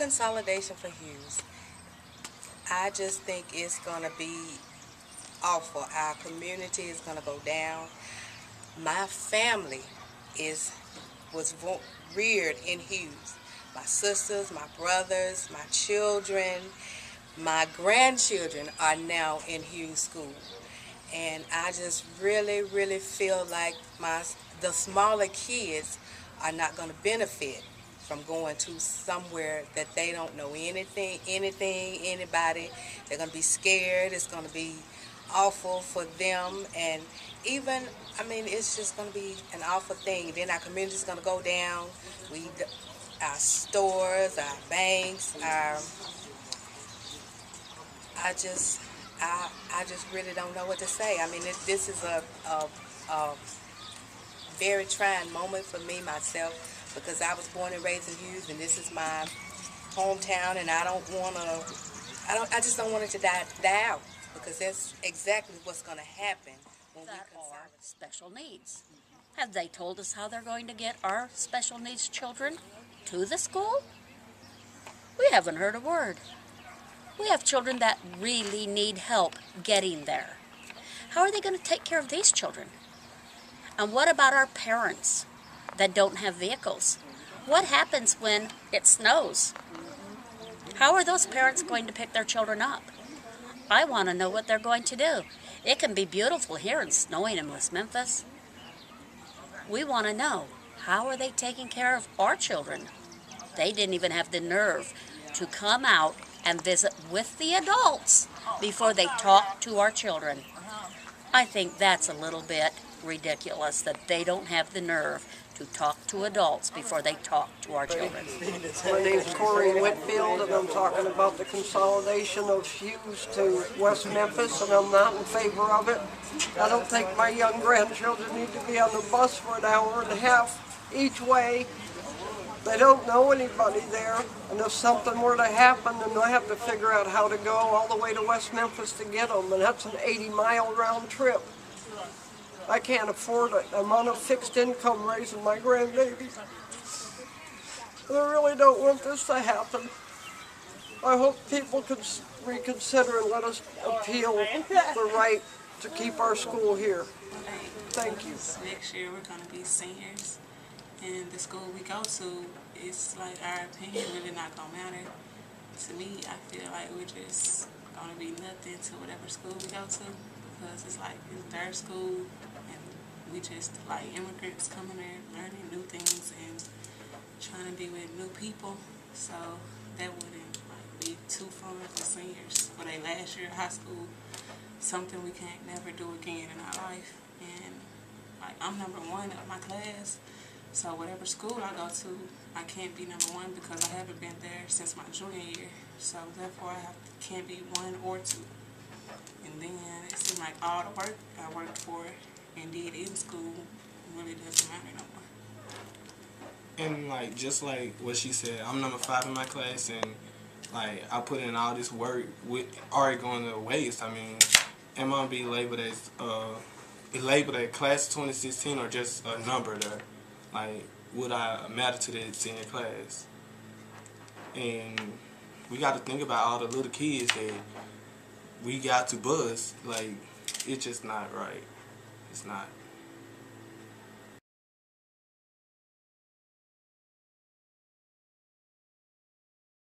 consolidation for Hughes, I just think it's going to be awful. Our community is going to go down. My family is was reared in Hughes. My sisters, my brothers, my children, my grandchildren are now in Hughes School. And I just really, really feel like the smaller kids are not going to benefit from going to somewhere that they don't know anybody. They're going to be scared. It's going to be awful for them. And even, I mean, it's just going to be an awful thing. Then our community is going to go down. Our stores, our banks, I just really don't know what to say. I mean, this is a very trying moment for me myself because I was born and raised in Hughes, and this is my hometown, and I just don't want it to die out because that's exactly what's going to happen when we consolidate. Special needs. Have they told us how they're going to get our special needs children to the school? We haven't heard a word. We have children that really need help getting there. How are they going to take care of these children? And what about our parents that don't have vehicles? What happens when it snows? How are those parents going to pick their children up? I want to know what they're going to do. It can be beautiful here and snowing in West Memphis. We want to know, how are they taking care of our children? They didn't even have the nerve to come out and visit with the adults before they talk to our children. I think that's a little bit ridiculous that they don't have the nerve to talk to adults before they talk to our children. My name's Corey Whitfield, and I'm talking about the consolidation of Hughes to West Memphis, and I'm not in favor of it. I don't think my young grandchildren need to be on the bus for an hour and a half each way. They don't know anybody there, and if something were to happen, then they'll have to figure out how to go all the way to West Memphis to get them, and that's an 80-mile round trip. I can't afford it. I'm on a fixed income raising my grandbabies. And I really don't want this to happen. I hope people could reconsider and let us appeal the right to keep our school here. Thank you. Next year we're going to be seniors, and the school we go to, it's like our opinion really not going to matter. To me, I feel like we're just going to be nothing to whatever school we go to, because it's like it's their school, and we just like immigrants coming there, learning new things and trying to be with new people. So that wouldn't like be too fun for seniors for their last year of high school. Something we can't never do again in our life. And like I'm number one of my class, so whatever school I go to, I can't be number one because I haven't been there since my junior year. So therefore can't be one or two. And then it seemed like all the work I worked for and did in school really doesn't matter no more. And like just like what she said, I'm number 5 in my class, and like I put in all this work with already going to waste. I mean, am I gonna be labeled as class 2016 or just a number there? Like, would I matter to the senior class? And we got to think about all the little kids that we got to bus. Like, it's just not right. It's not.